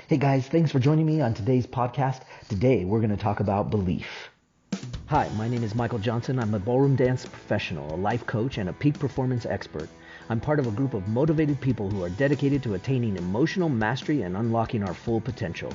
Hey guys, thanks for joining me on today's podcast. Today we're going to talk about belief. Hi, my name is Michael Johnson. I'm a ballroom dance professional, a life coach, and a peak performance expert. I'm part of a group of motivated people who are dedicated to attaining emotional mastery and unlocking our full potential.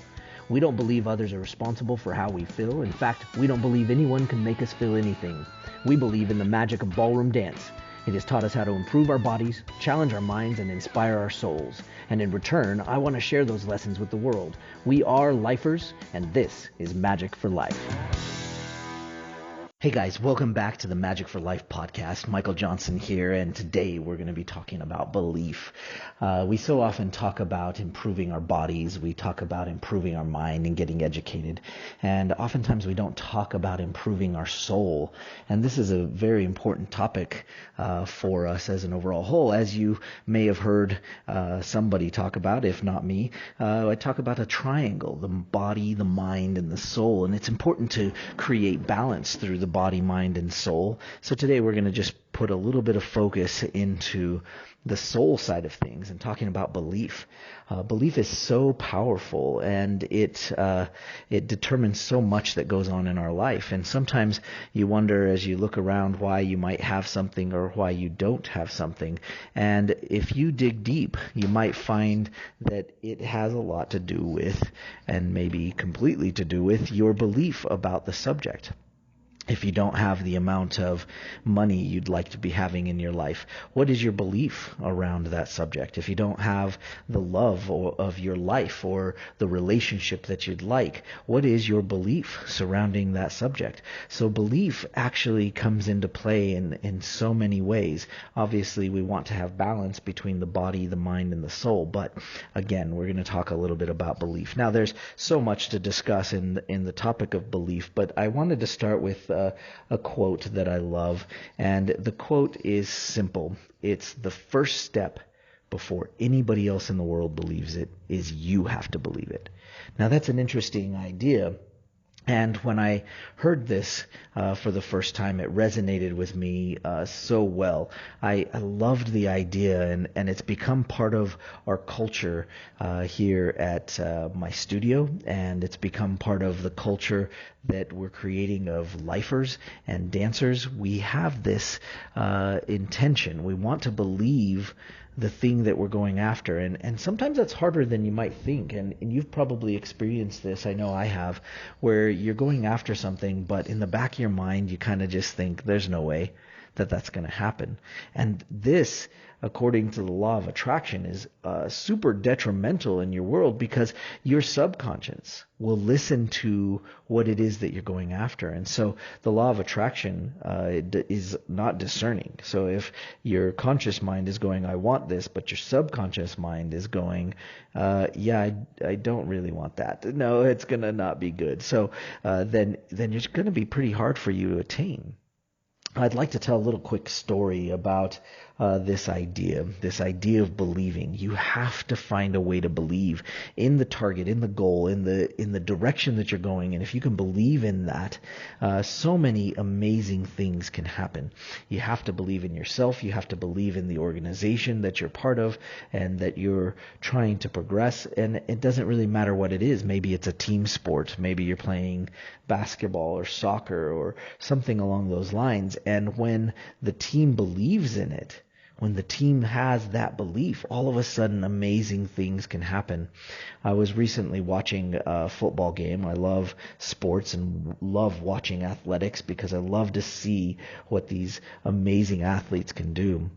We don't believe others are responsible for how we feel. In fact, we don't believe anyone can make us feel anything. We believe in the magic of ballroom dance. It has taught us how to improve our bodies, challenge our minds, and inspire our souls. And in return, I want to share those lessons with the world. We are lifers, and this is Magic for Life. Hey guys, welcome back to the Magic for Life podcast. Michael Johnson here, and today we're going to be talking about belief. We so often talk about improving our bodies, we talk about improving our mind and getting educated, and oftentimes we don't talk about improving our soul. And this is a very important topic for us as an overall whole. As you may have heard somebody talk about, if not me, I talk about a triangle, the body, the mind, and the soul. And it's important to create balance through the body, mind, and soul. So today we're going to just put a little bit of focus into the soul side of things and talking about belief. Belief is so powerful, and it determines so much that goes on in our life. And sometimes you wonder as you look around why you might have something or why you don't have something. And if you dig deep, you might find that it has a lot to do with, and maybe completely to do with, your belief about the subject. If you don't have the amount of money you'd like to be having in your life, what is your belief around that subject? If you don't have the love of your life or the relationship that you'd like, what is your belief surrounding that subject? So belief actually comes into play in so many ways. Obviously, we want to have balance between the body, the mind, and the soul. But again, we're going to talk a little bit about belief. Now, there's so much to discuss in the topic of belief, but I wanted to start with a quote that I love, and the quote is simple. It's the first step before anybody else in the world believes it is you have to believe it. Now that's an interesting idea. And when I heard this for the first time, it resonated with me so well. I loved the idea, and it's become part of our culture here at my studio, and it's become part of the culture that we're creating of lifers and dancers. We have this intention. We want to believe the thing that we're going after. And sometimes that's harder than you might think. And you've probably experienced this, I know I have, where you're going after something, but in the back of your mind, you kind of just think, there's no way that that's going to happen. And this, according to the law of attraction, is super detrimental in your world, because your subconscious will listen to what it is that you're going after. And so the law of attraction is not discerning. So if your conscious mind is going, I want this, but your subconscious mind is going, I don't really want that. No, it's going to not be good. So then it's going to be pretty hard for you to attain. I'd like to tell a little quick story about this idea of believing. You have to find a way to believe in the target, in the goal, in the direction that you're going. And if you can believe in that, so many amazing things can happen. You have to believe in yourself. You have to believe in the organization that you're part of and that you're trying to progress. And it doesn't really matter what it is. Maybe it's a team sport. Maybe you're playing basketball or soccer or something along those lines. And when the team believes in it, when the team has that belief, all of a sudden amazing things can happen. I was recently watching a football game. I love sports and love watching athletics because I love to see what these amazing athletes can do.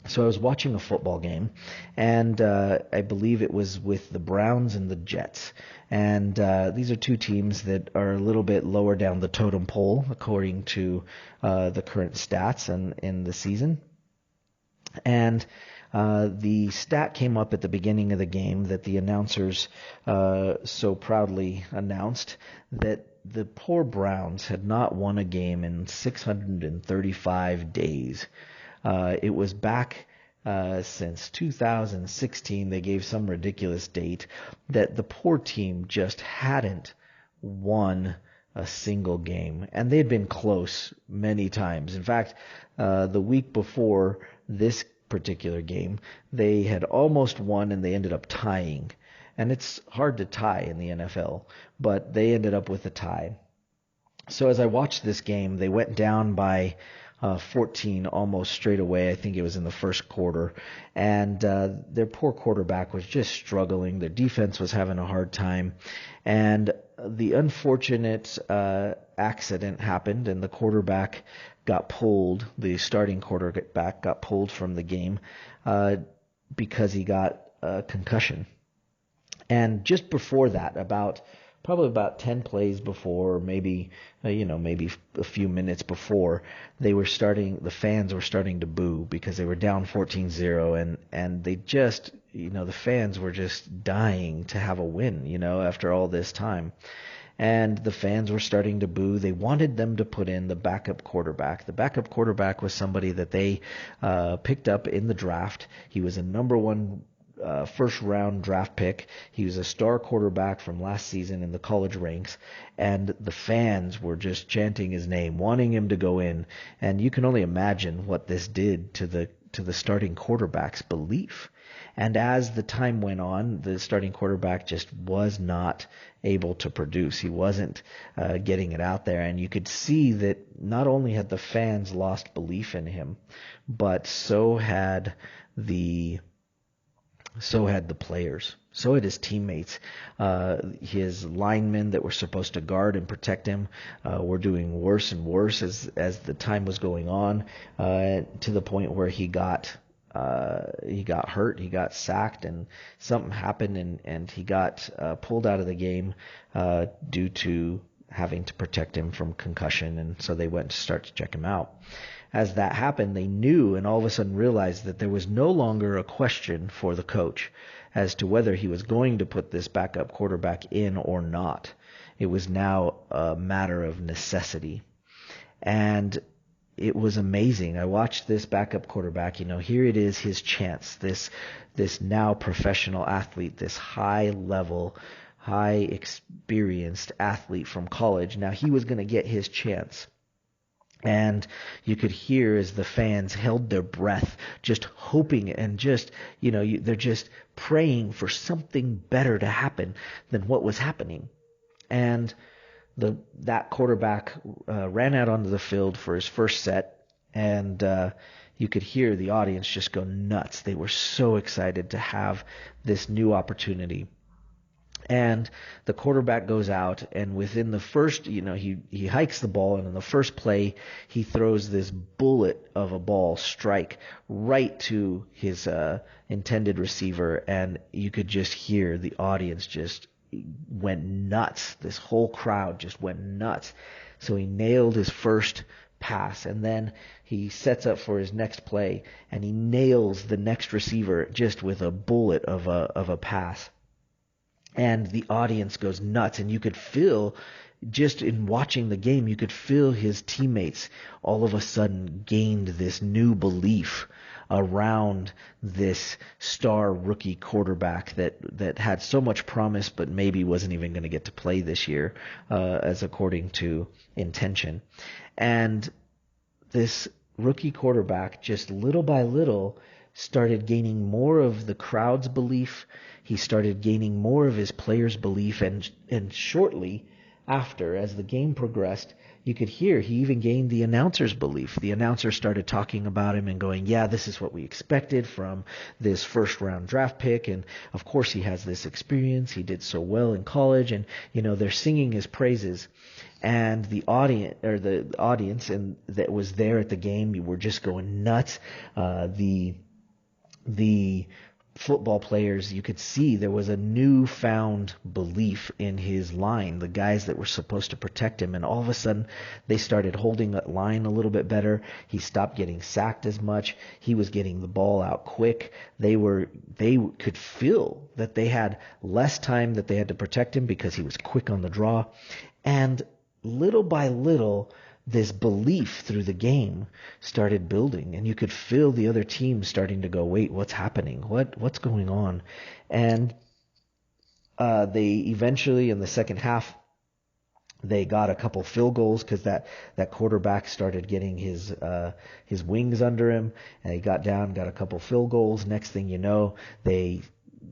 So I was watching a football game, and I believe it was with the Browns and the Jets. And these are two teams that are a little bit lower down the totem pole according to the current stats in the season. And the stat came up at the beginning of the game that the announcers so proudly announced that the poor Browns had not won a game in 635 days. It was back since 2016. They gave some ridiculous date that the poor team just hadn't won a single game. And they'd been close many times. In fact, the week before this particular game, they had almost won and they ended up tying. and it's hard to tie in the NFL, but they ended up with a tie. So as I watched this game, they went down by 14 almost straight away. I think it was in the first quarter. And their poor quarterback was just struggling. Their defense was having a hard time. And the unfortunate accident happened, and the quarterback got pulled. The starting quarterback got pulled from the game because he got a concussion. And just before that, probably about 10 plays before, maybe a few minutes before, the fans were starting to boo because they were down 14-0, and they just, the fans were just dying to have a win, after all this time. And the fans were starting to boo. They wanted them to put in the backup quarterback. The backup quarterback was somebody that they picked up in the draft. He was a number one first round draft pick. He was a star quarterback from last season in the college ranks, and the fans were just chanting his name, wanting him to go in. And you can only imagine what this did to the starting quarterback's belief. And as the time went on, the starting quarterback just was not able to produce. He wasn't getting it out there, and you could see that not only had the fans lost belief in him, but so had the players. So had his teammates. His linemen that were supposed to guard and protect him were doing worse and worse as the time was going on, to the point where he got hurt, he got sacked, and something happened, and he got pulled out of the game due to having to protect him from concussion, and so they went to start to check him out. As that happened, they knew and all of a sudden realized that there was no longer a question for the coach as to whether he was going to put this backup quarterback in or not. It was now a matter of necessity. And it was amazing. I watched this backup quarterback. Here it is, his chance. This now professional athlete, this high level, high experienced athlete from college. Now he was going to get his chance. And you could hear as the fans held their breath, just hoping and just, they're just praying for something better to happen than what was happening. And that quarterback ran out onto the field for his first set, and you could hear the audience just go nuts. They were so excited to have this new opportunity. And the quarterback goes out, and within the first, he hikes the ball, and in the first play, he throws this bullet of a ball strike right to his intended receiver, and you could just hear the audience just went nuts. This whole crowd just went nuts. So he nailed his first pass, and then he sets up for his next play, and he nails the next receiver just with a bullet of a pass. And the audience goes nuts, and you could feel, just in watching the game, you could feel his teammates all of a sudden gained this new belief around this star rookie quarterback that had so much promise, but maybe wasn't even going to get to play this year, as according to intention. And this rookie quarterback, just little by little, started gaining more of the crowd's belief. He started gaining more of his players' belief, and shortly after, as the game progressed, you could hear he even gained the announcer's belief. The announcer started talking about him and going, yeah, this is what we expected from this first-round draft pick, and of course he has this experience. He did so well in college, and they're singing his praises. And the audience and that was there at the game, we were just going nuts. The football players, you could see there was a newfound belief in his line, the guys that were supposed to protect him, and all of a sudden they started holding that line a little bit better. He stopped getting sacked as much. He was getting the ball out quick. They could feel that they had less time that they had to protect him because he was quick on the draw. And little by little, this belief through the game started building, and you could feel the other team starting to go, wait, what's happening? What's going on? And they eventually, in the second half, they got a couple field goals because that quarterback started getting his wings under him, and he got down, got a couple field goals. Next thing you know, they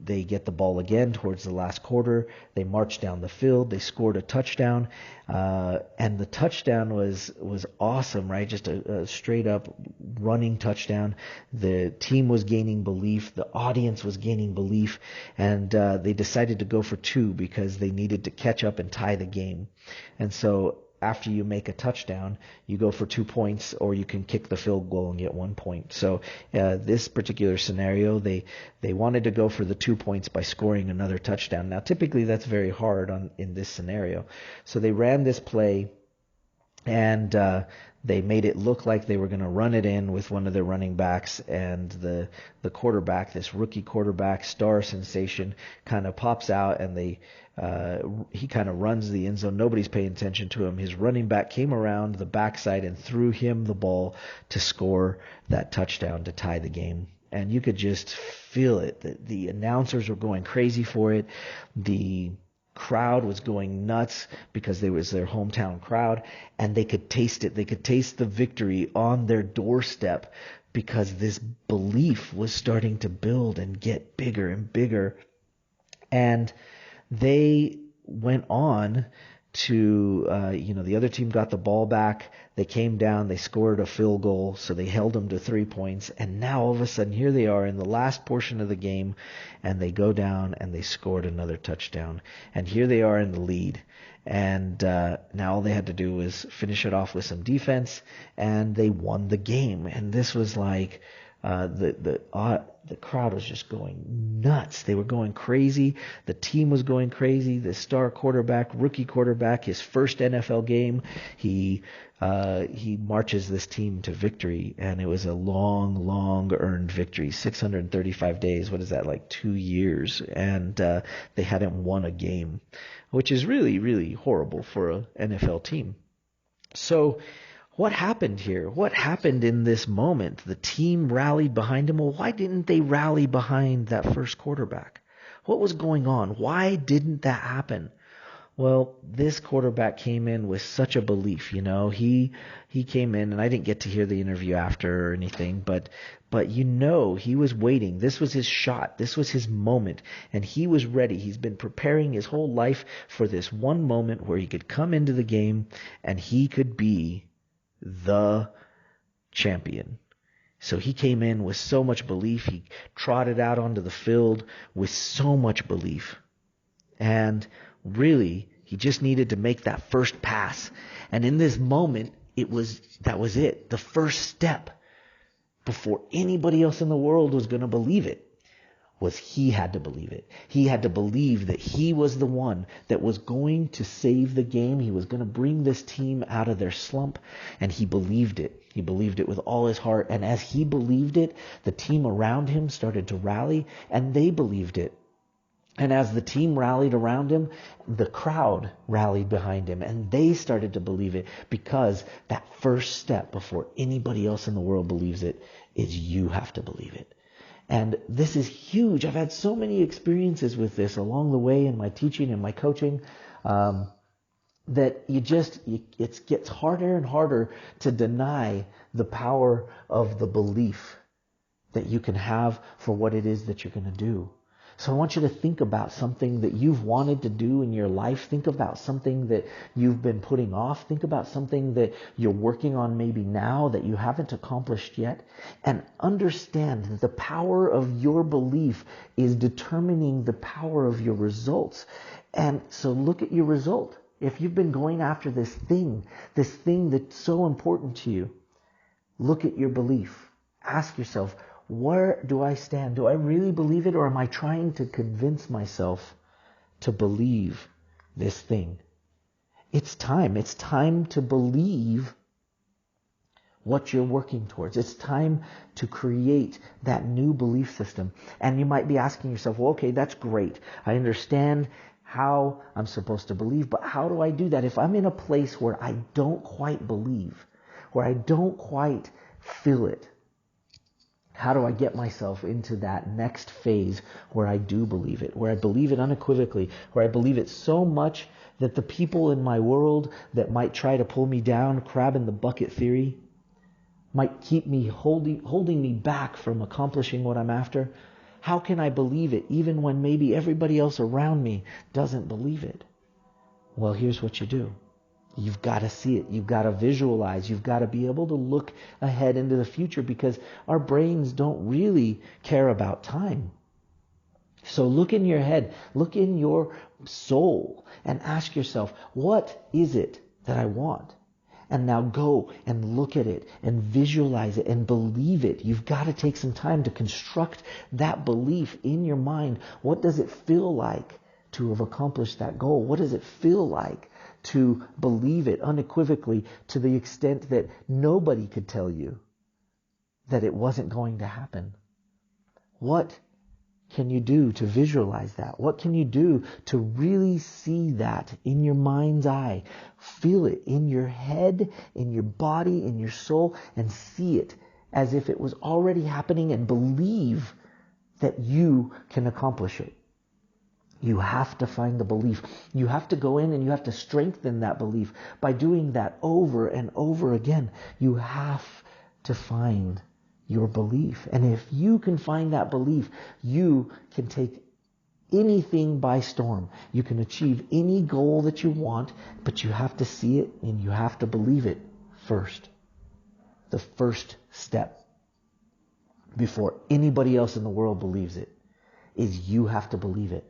they get the ball again towards the last quarter. They marched down the field. They scored a touchdown. And the touchdown was awesome, right? Just a straight up running touchdown. The team was gaining belief. The audience was gaining belief. And they decided to go for 2 because they needed to catch up and tie the game. And so after you make a touchdown, you go for 2 points, or you can kick the field goal and get 1 point. So this particular scenario, they wanted to go for the 2 points by scoring another touchdown. Now, typically that's very hard in this scenario. So they ran this play, and they made it look like they were going to run it in with one of their running backs, and the quarterback, this rookie quarterback, star sensation, kind of pops out, and he kind of runs the end zone. Nobody's paying attention to him. His running back came around the backside and threw him the ball to score that touchdown to tie the game. And you could just feel it. The announcers were going crazy for it. The crowd was going nuts because it was their hometown crowd, and they could taste it. They could taste the victory on their doorstep because this belief was starting to build and get bigger and bigger. And they went on to, the other team got the ball back. They came down, they scored a field goal, so they held them to 3 points. And now all of a sudden, here they are in the last portion of the game, and they go down and they scored another touchdown. And here they are in the lead. And now all they had to do was finish it off with some defense, and they won the game. And this was like the crowd was just going nuts. They were going crazy. The team was going crazy. The star quarterback, rookie quarterback, his first NFL game, he marches this team to victory, and it was a long earned victory. 635 days. What is that, like 2 years? And they hadn't won a game, which is really, really horrible for an NFL team. So what happened here? What happened in this moment? The team rallied behind him. Well, why didn't they rally behind that first quarterback? What was going on? Why didn't that happen? Well, this quarterback came in with such a belief, He came in, and I didn't get to hear the interview after or anything, but he was waiting. This was his shot. This was his moment, and he was ready. He's been preparing his whole life for this one moment where he could come into the game and he could be the champion. So he came in with so much belief. He trotted out onto the field with so much belief. And really, he just needed to make that first pass. And in this moment, that was it. The first step before anybody else in the world was going to believe it was he had to believe it. He had to believe that he was the one that was going to save the game. He was going to bring this team out of their slump, and he believed it. He believed it with all his heart. And as he believed it, the team around him started to rally, and they believed it. And as the team rallied around him, the crowd rallied behind him, and they started to believe it, because that first step before anybody else in the world believes it is you have to believe it. And this is huge. I've had so many experiences with this along the way in my teaching and my coaching, that it gets harder and harder to deny the power of the belief that you can have for what it is that you're going to do. So I want you to think about something that you've wanted to do in your life. Think about something that you've been putting off. Think about something that you're working on maybe now that you haven't accomplished yet. And understand that the power of your belief is determining the power of your results. And so look at your result. If you've been going after this thing that's so important to you, look at your belief. Ask yourself, where do I stand? Do I really believe it, or am I trying to convince myself to believe this thing? It's time. It's time to believe what you're working towards. It's time to create that new belief system. And you might be asking yourself, well, okay, that's great. I understand how I'm supposed to believe, but how do I do that? If I'm in a place where I don't quite believe, where I don't quite feel it, how do I get myself into that next phase where I do believe it, where I believe it unequivocally, where I believe it so much that the people in my world that might try to pull me down, crab in the bucket theory, might keep me holding me back from accomplishing what I'm after? How can I believe it even when maybe everybody else around me doesn't believe it? Well, here's what you do. You've got to see it. You've got to visualize. You've got to be able to look ahead into the future, because our brains don't really care about time. So look in your head, look in your soul, and ask yourself, what is it that I want? And now go and look at it and visualize it and believe it. You've got to take some time to construct that belief in your mind. What does it feel like to have accomplished that goal? What does it feel like to believe it unequivocally, to the extent that nobody could tell you that it wasn't going to happen? What can you do to visualize that? What can you do to really see that in your mind's eye? Feel it in your head, in your body, in your soul, and see it as if it was already happening, and believe that you can accomplish it. You have to find the belief. You have to go in and you have to strengthen that belief by doing that over and over again. You have to find your belief. And if you can find that belief, you can take anything by storm. You can achieve any goal that you want, but you have to see it and you have to believe it first. The first step before anybody else in the world believes it is you have to believe it.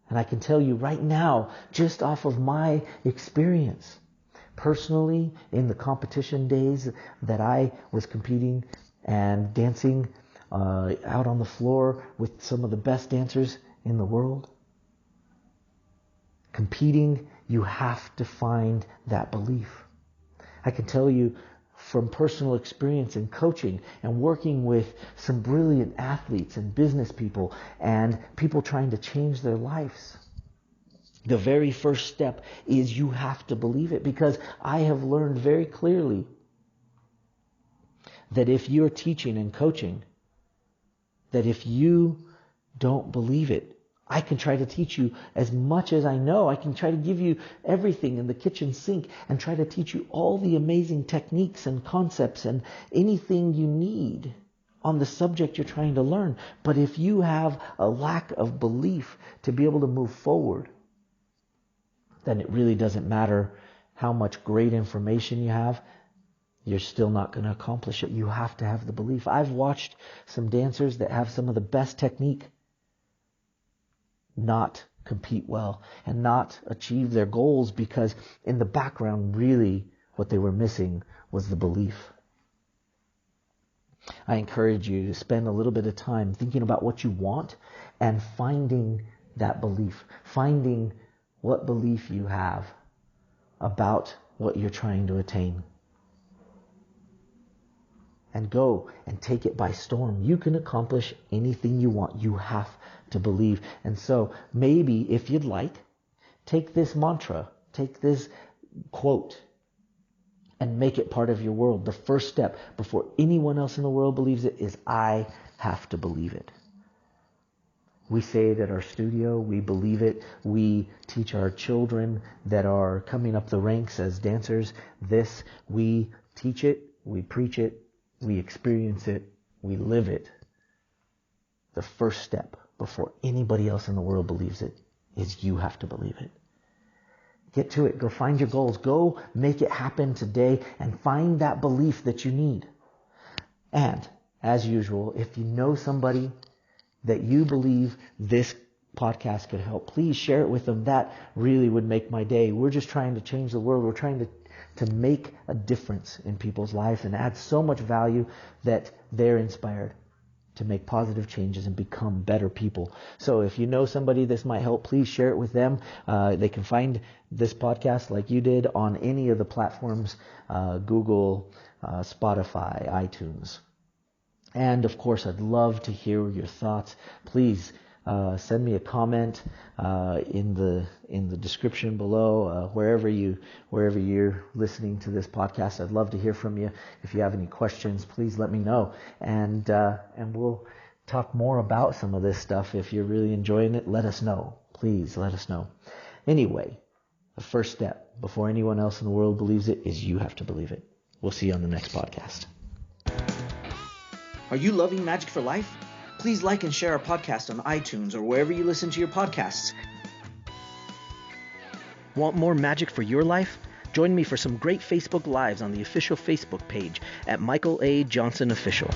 And I can tell you right now, just off of my experience, personally, in the competition days that I was competing and dancing out on the floor with some of the best dancers in the world, competing, you have to find that belief. I can tell you from personal experience in coaching and working with some brilliant athletes and business people and people trying to change their lives. The very first step is you have to believe it, because I have learned very clearly that if you're teaching and coaching, that if you don't believe it, I can try to teach you as much as I know. I can try to give you everything in the kitchen sink and try to teach you all the amazing techniques and concepts and anything you need on the subject you're trying to learn. But if you have a lack of belief to be able to move forward, then it really doesn't matter how much great information you have. You're still not going to accomplish it. You have to have the belief. I've watched some dancers that have some of the best technique not compete well and not achieve their goals, because in the background, really what they were missing was the belief. I encourage you to spend a little bit of time thinking about what you want and finding that belief, finding what belief you have about what you're trying to attain. And go and take it by storm. You can accomplish anything you want. You have to believe. And so maybe, if you'd like, take this mantra, take this quote, and make it part of your world. The first step before anyone else in the world believes it is I have to believe it. We say it at our studio. We believe it. We teach our children that are coming up the ranks as dancers this. We teach it. We preach it. We experience it. We live it. The first step before anybody else in the world believes it is you have to believe it. Get to it. Go find your goals. Go make it happen today and find that belief that you need. And as usual, if you know somebody that you believe this podcast could help, please share it with them. That really would make my day. We're just trying to change the world. We're trying to make a difference in people's lives and add so much value that they're inspired to make positive changes and become better people. So if you know somebody this might help, please share it with them. They can find this podcast like you did on any of the platforms, Google, Spotify, iTunes. And of course, I'd love to hear your thoughts. Please send me a comment in the description below, wherever you're listening to this podcast. I'd love to hear from you. If you have any questions, please let me know, and we'll talk more about some of this stuff. If you're really enjoying it, let us know. Please let us know. Anyway, the first step before anyone else in the world believes it is you have to believe it. We'll see you on the next podcast. Are you loving Magic for Life? Please like and share our podcast on iTunes or wherever you listen to your podcasts. Want more magic for your life? Join me for some great Facebook Lives on the official Facebook page at Michael A. Johnson Official.